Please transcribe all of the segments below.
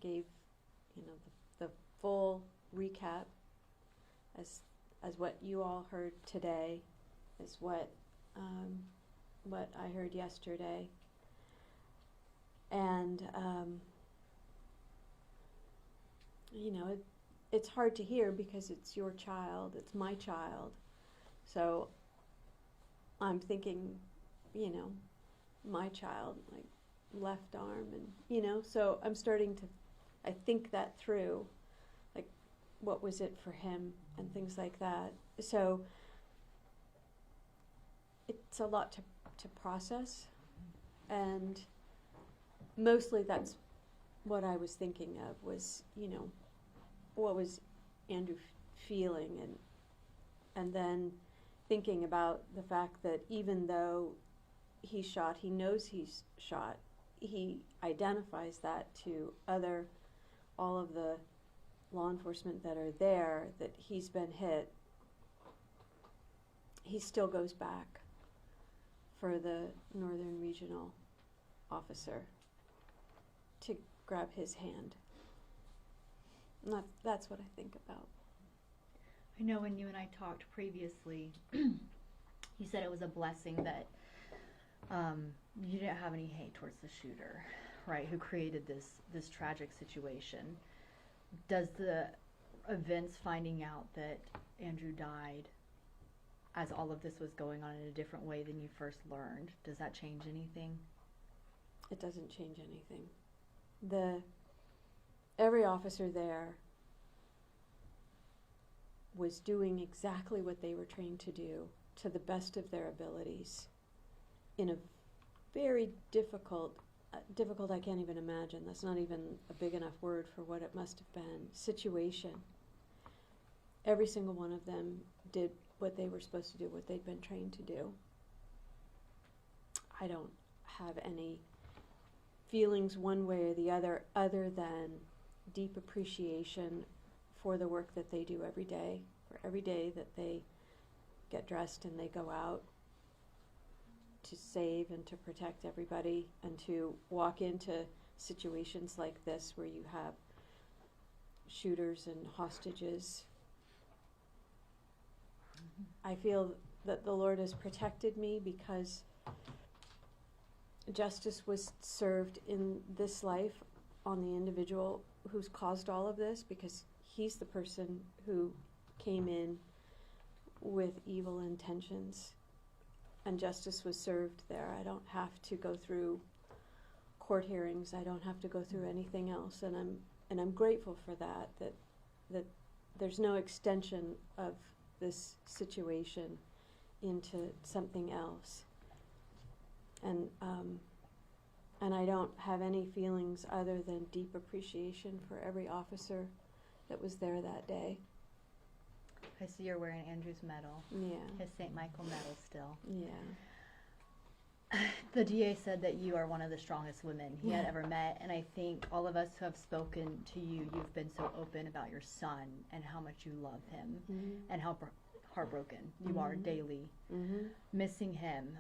gave, the full recap as what you all heard today, as what I heard yesterday, and it's hard to hear because it's your child, it's my child, so I'm thinking, my child, like left arm, and so I'm starting to, I think that through, like, what was it for him and things like that. So it's a lot to process, and mostly that's what I was thinking of was, what was Andrew feeling, and then thinking about the fact that even though he's shot, he knows he's shot, he identifies that to all of the law enforcement that are there, that he's been hit. He still goes back for the Northern Regional officer to grab his hand. And that's what I think about. I know when you and I talked previously, you said it was a blessing that you didn't have any hate towards the shooter, right, who created this tragic situation. Does the events finding out that Andrew died as all of this was going on in a different way than you first learned, does that change anything? It doesn't change anything. Every officer there was doing exactly what they were trained to do to the best of their abilities in a very difficult, I can't even imagine, that's not even a big enough word for what it must have been, situation. Every single one of them did what they were supposed to do, what they'd been trained to do. I don't have any feelings one way or the other than deep appreciation for the work that they do every day, for every day that they get dressed and they go out to save and to protect everybody, and to walk into situations like this where you have shooters and hostages. I feel that the Lord has protected me because justice was served in this life on the individual who's caused all of this, because he's the person who came in with evil intentions, and justice was served there. I don't have to go through court hearings. I don't have to go through anything else, and I'm grateful for that there's no extension of this situation into something else. And I don't have any feelings other than deep appreciation for every officer that was there that day. I see you're wearing Andrew's medal. Yeah. His St. Michael medal still. Yeah. The DA said that you are one of the strongest women he had ever met, and I think all of us who have spoken to you, you've been so open about your son and how much you love him, and how heartbroken you are daily, missing him.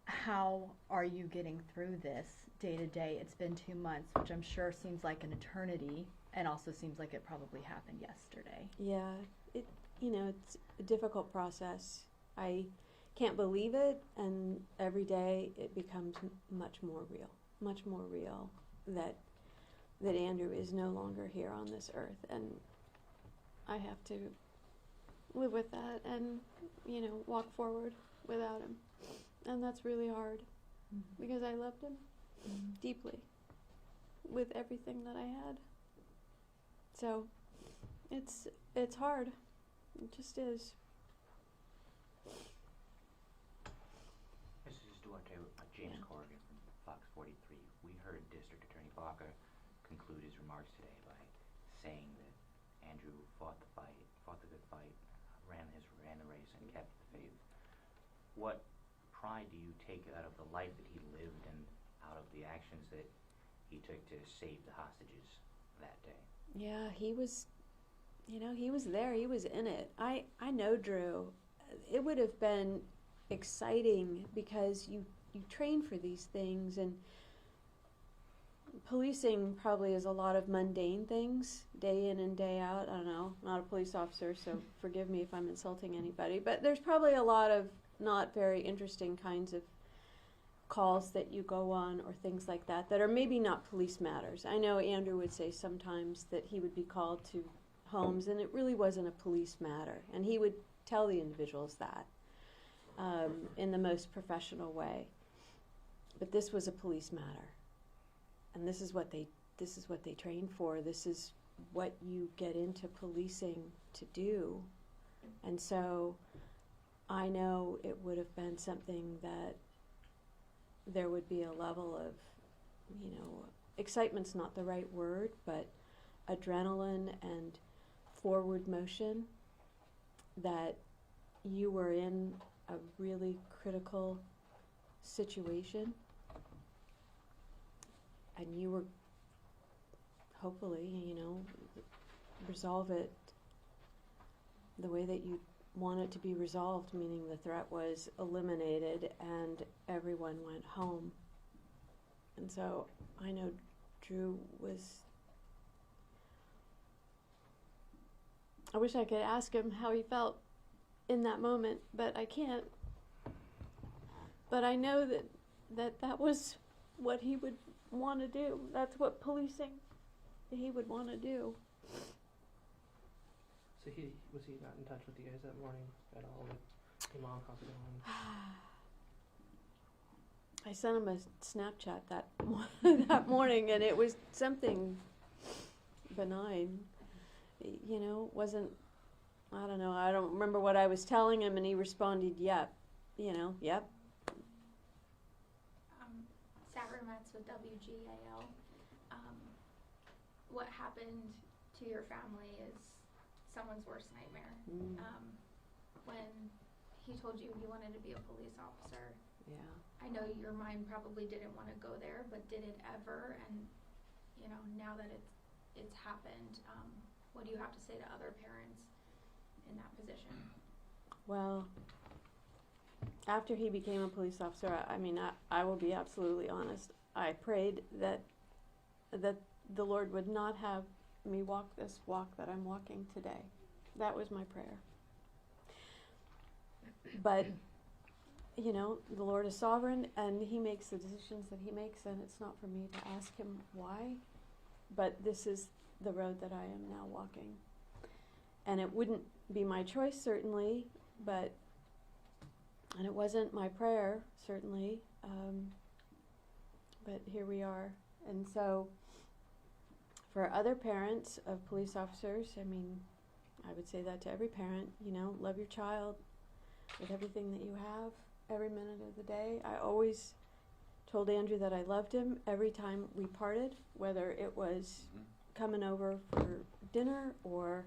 How are you getting through this day to day? It's been 2 months, which I'm sure seems like an eternity, and also seems like it probably happened yesterday. Yeah, it's a difficult process. I can't believe it, and every day it becomes much more real that Andrew is no longer here on this earth, and I have to live with that and, walk forward without him. And that's really hard, because I loved him deeply with everything that I had. So it's hard. It just is. Mrs. Duarte, James Corrigan from Fox 43. We heard District Attorney Barker conclude his remarks today by saying that Andrew fought the good fight, ran the race, and kept the faith. What pride do you take out of the life that he lived and out of the actions that he took to save the hostages that day? Yeah, he was there. He was in it. I know Drew. It would have been exciting because you train for these things, and policing probably is a lot of mundane things, day in and day out. I don't know, I'm not a police officer, so forgive me if I'm insulting anybody, but there's probably a lot of not very interesting kinds of calls that you go on or things like that that are maybe not police matters. I know Andrew would say sometimes that he would be called to homes and it really wasn't a police matter, and he would tell the individuals that in the most professional way. But this was a police matter, and this is what they train for. This is what you get into policing to do. And so I know it would have been something that there would be a level of, excitement's not the right word, but adrenaline and forward motion, that you were in a really critical situation and you were hopefully, resolve it the way that you want it to be resolved, meaning the threat was eliminated and everyone went home. And so I know Drew was, I wish I could ask him how he felt in that moment, but I can't. But I know that was what he would want to do. That's what policing he would want to do. So was he not in touch with you guys that morning at all? Like, hey mom, how's it going? I sent him a Snapchat that morning, and it was something benign. Wasn't, I don't know, I don't remember what I was telling him, and he responded, yep, yep. Sarah Metz with WGAL. What happened to your family is someone's worst nightmare. When he told you he wanted to be a police officer, Yeah. I know your mind probably didn't want to go there, but did it ever? And now that it's happened, what do you have to say to other parents in that position? Well, after he became a police officer, I will be absolutely honest. I prayed that the Lord would not have me walk this walk that I'm walking today. That was my prayer. But, the Lord is sovereign, and he makes the decisions that he makes, and it's not for me to ask him why. But this is the road that I am now walking. And it wouldn't be my choice, certainly, and it wasn't my prayer, certainly, but here we are. And so, for other parents of police officers, I would say that to every parent, love your child with everything that you have, every minute of the day. I always told Andrew that I loved him every time we parted, whether it was coming over for dinner or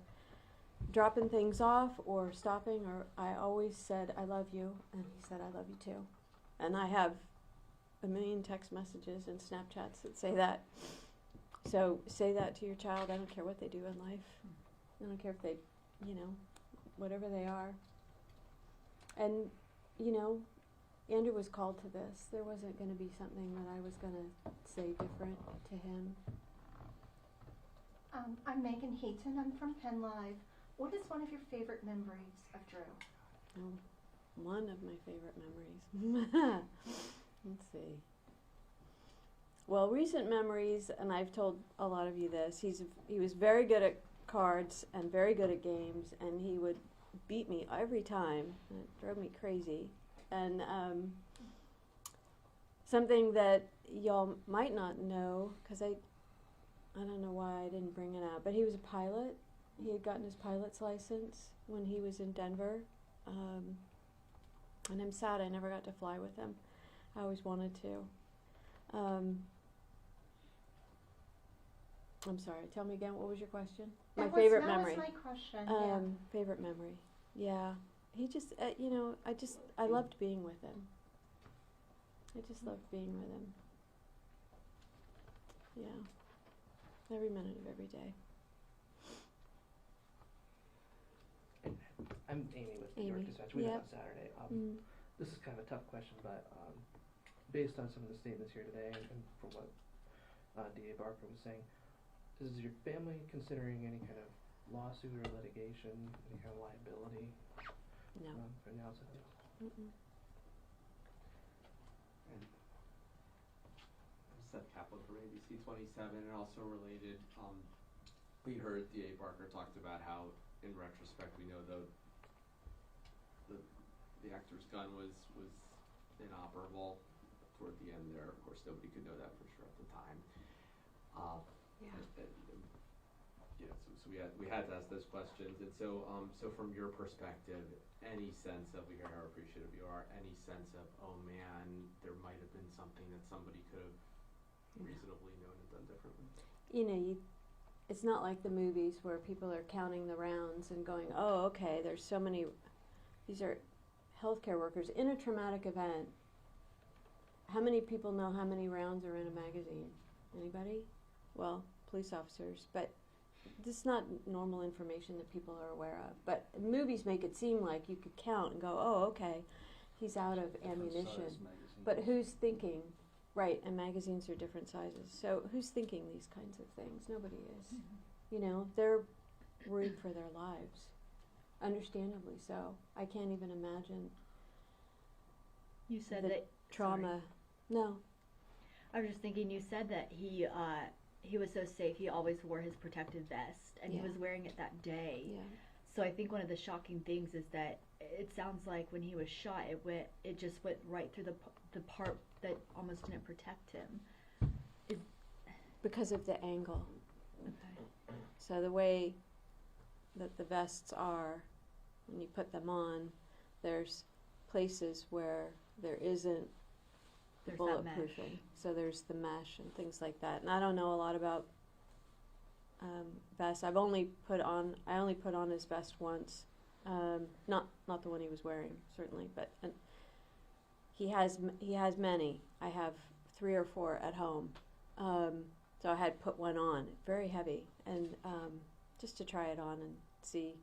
dropping things off or stopping, or I always said, I love you, and he said, I love you too. And I have a million text messages and Snapchats that say that. So say that to your child. I don't care what they do in life. I don't care if they, whatever they are. And, Andrew was called to this. There wasn't going to be something that I was going to say different to him. I'm Megan Heaton. I'm from Penn Live. What is one of your favorite memories of Drew? One of my favorite memories. Let's see. Well, recent memories, and I've told a lot of you this, he was very good at cards and very good at games, and he would beat me every time. And it drove me crazy. And something that y'all might not know, because I don't know why I didn't bring it out, but he was a pilot. He had gotten his pilot's license when he was in Denver. And I'm sad I never got to fly with him. I always wanted to. I'm sorry, tell me again, what was your question? My favorite memory. That was my question, Favorite memory. Yeah. He just, I loved being with him. I just loved being with him. Yeah. Every minute of every day. I'm Amy with New York Dispatch. We met on Saturday. This is kind of a tough question, but based on some of the statements here today and from what D.A. Barker was saying, is your family considering any kind of lawsuit or litigation, any kind of liability No. for the outside? Mm-mm. And Seth Kaplan from ABC 27, and also related, we heard D.A. Barker talked about how, in retrospect, we know the actor's gun was inoperable toward the end there. Of course, nobody could know that for sure at the time. Yeah. Yeah, so we had to ask those questions, and so from your perspective, any sense of, we hear how appreciative you are, any sense of, oh man, there might have been something that somebody could have reasonably known and done differently? You know, it's not like the movies where people are counting the rounds and going, oh, okay, there's so many. These are healthcare workers in a traumatic event. How many people know how many rounds are in a magazine? Anybody? Well, police officers, but this is not normal information that people are aware of. But movies make it seem like you could count and go, oh, okay, he's out of ammunition. But who's thinking, right, and magazines are different sizes, so who's thinking these kinds of things? Nobody is. You know, they're worried for their lives, understandably so. I can't even imagine You said the that trauma. Sorry. No. I was just thinking. You said that he was so safe. He always wore his protective vest, and he Yeah. was wearing it that day. Yeah. So I think one of the shocking things is that it sounds like when he was shot, it just went right through the part that almost didn't protect him. Because of the angle. Okay. So the way that the vests are, when you put them on, there's places where there isn't There's that bulletproofing. mesh. So there's the mesh and things like that. And I don't know a lot about vests. I only put on his vest once. Not the one he was wearing, certainly, but he has many. I have 3 or 4 at home. So I had put one on, very heavy, and just to try it on and see.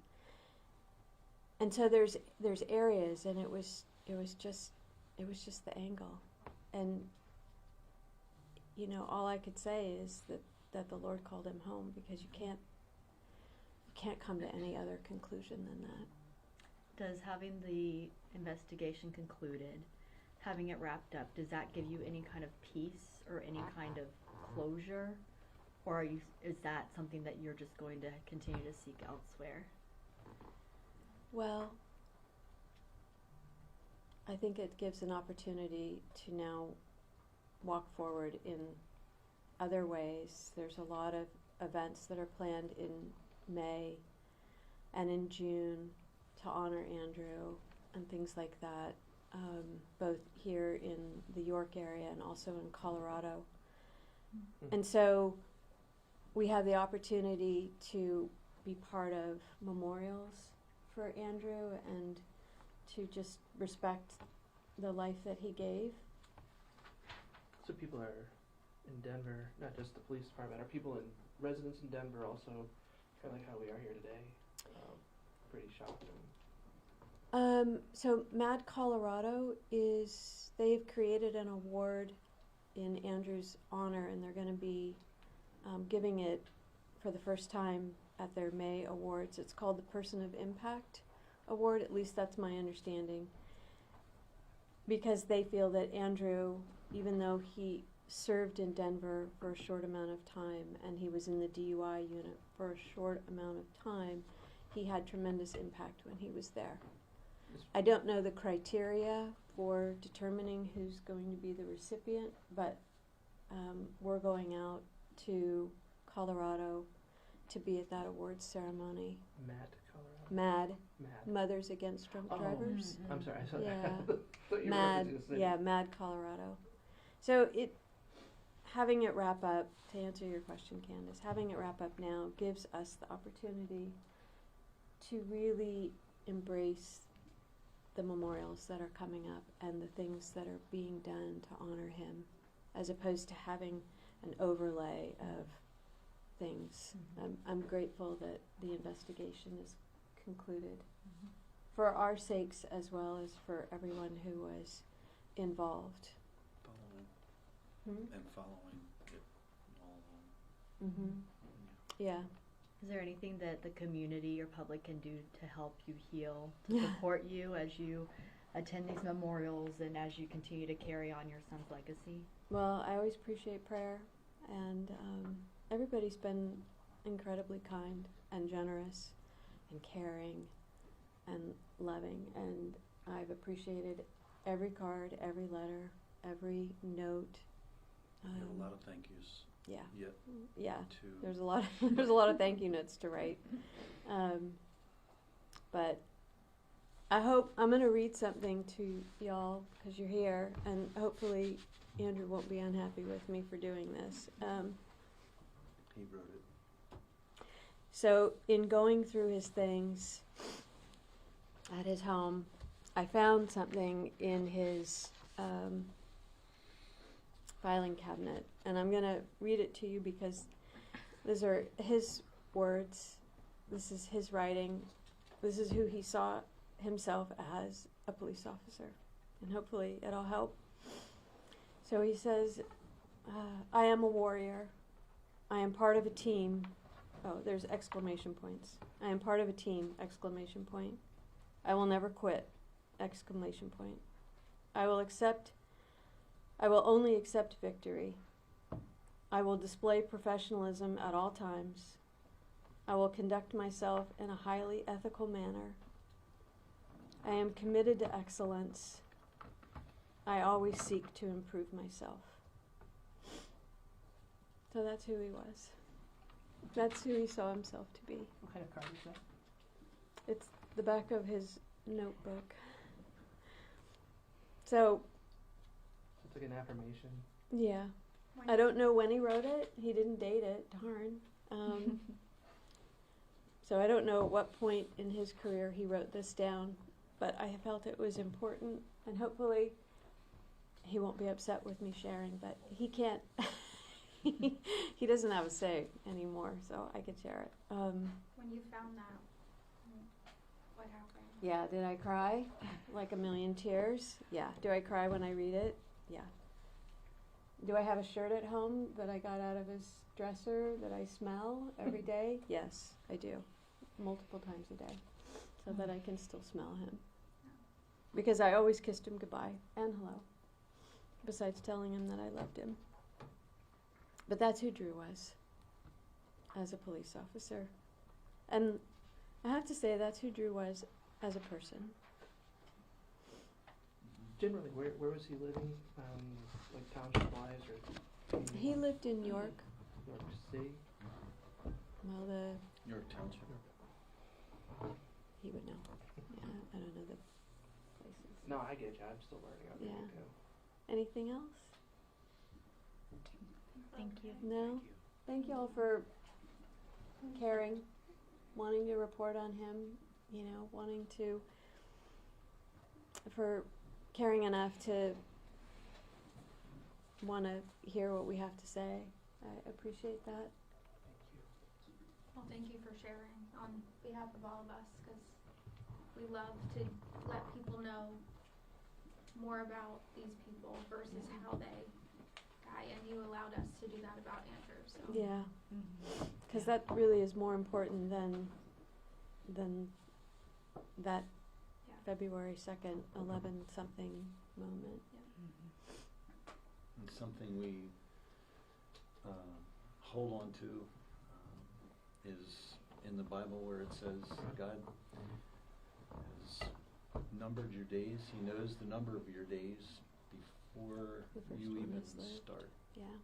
And so there's areas, and it was just the angle, and you know, all I could say is that the Lord called him home, because you can't come to any other conclusion than that. Does having the investigation concluded, having it wrapped up, does that give you any kind of peace or any kind of closure, or is that something that you're just going to continue to seek elsewhere? Well, I think it gives an opportunity to now walk forward in other ways. There's a lot of events that are planned in May and in June to honor Andrew and things like that, both here in the York area and also in Colorado. Mm-hmm. And so we have the opportunity to be part of memorials for Andrew and to just respect the life that he gave. So people are in Denver, not just the police department, are people residents in Denver also kind of like how we are here today? Pretty shocked. So Mad Colorado they've created an award in Andrew's honor, and they're going to be giving it for the first time at their May awards. It's called the Person of Impact Award, at least that's my understanding, because they feel that Andrew, even though he served in Denver for a short amount of time and he was in the DUI unit for a short amount of time, he had tremendous impact when he was there. I don't know the criteria for determining who's going to be the recipient, but we're going out to Colorado to be at that awards ceremony. Mad. Mothers Against Drunk Drivers. I'm sorry, I saw Yeah. that. Thought you were referencing the city. Mad Colorado. So having it wrap up, to answer your question, Candace, having it wrap up now gives us the opportunity to really embrace the memorials that are coming up and the things that are being done to honor him, as opposed to having an overlay of things. Mm-hmm. I'm grateful that the investigation is concluded, for our sakes as well as for everyone who was involved. Following Hmm? and following it all Mm-hmm. Yeah. Is there anything that the community or public can do to help you heal, to support you as you attend these memorials and as you continue to carry on your son's legacy? Well, I always appreciate prayer, and everybody's been incredibly kind and generous and caring and loving, and I've appreciated every card, every letter, every note. You have a lot of thank yous. Yeah. Yet Yeah. to There's a lot. There's a lot of thank you notes to write, but I hope I'm going to read something to y'all because you're here, and hopefully Andrew won't be unhappy with me for doing this. he wrote it. So in going through his things at his home, I found something in his filing cabinet, and I'm going to read it to you because these are his words. This is his writing. This is who he saw himself as a police officer, and hopefully it'll help. So he says, I am a warrior. I am part of a team. Oh, there's exclamation points. I am part of a team, exclamation point. I will never quit, exclamation point. I will only accept victory. I will display professionalism at all times. I will conduct myself in a highly ethical manner. I am committed to excellence. I always seek to improve myself. So that's who he was. That's who he saw himself to be. What kind of card is that? It's the back of his notebook. So, It's like an affirmation. yeah. When I don't know when he wrote it. He didn't date it. Darn. So I don't know at what point in his career he wrote this down, but I felt it was important, and hopefully he won't be upset with me sharing, but he can't. He doesn't have a say anymore, so I could share it. When you found that, what happened? Yeah, did I cry? Like a million tears? Yeah. Do I cry when I read it? Yeah. Do I have a shirt at home that I got out of his dresser that I smell every day? Yes, I do. Multiple times a day. So that I can still smell him. Because I always kissed him goodbye and hello. Besides telling him that I loved him. But that's who Drew was as a police officer. And I have to say that's who Drew was as a person. Generally, where was he living? Like township-wise or? He lived in York. York City. Well, York Township. he would know. Yeah, I don't know the places. No, I get you. I'm still learning. I'll Yeah. too. Anything else? Thank you. No? Thank you all for caring, wanting to report on him, for caring enough to want to hear what we have to say. I appreciate that. Well, thank you for sharing on behalf of all of us, because we love to let people know more about these people versus how they die, and you allowed us to do that about Andrew. So Yeah, because that really is more important than that Yeah. February 2nd, 11-something moment. And something we hold on to is in the Bible where it says God has numbered your days. He knows the number of your days before The first you one even is lived. start. Yeah.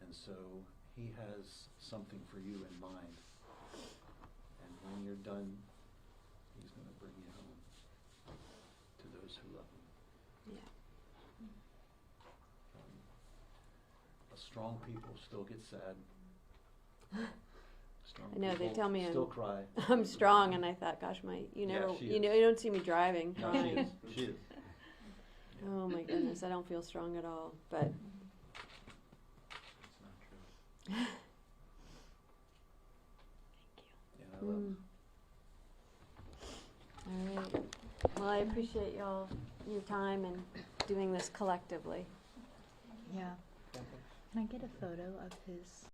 And so he has something for you in mind. And when you're done, he's going to bring you home to those who love him. Yeah. Strong people still get sad. Strong I know, they people tell me still cry. I'm strong, and I thought, gosh, you don't see me driving. No, she crying. is. She is. Oh my goodness, I don't feel strong at all. But It's not true. And I love her. All right. Well, I appreciate your time and doing this collectively. Yeah. Definitely. Can I get a photo of his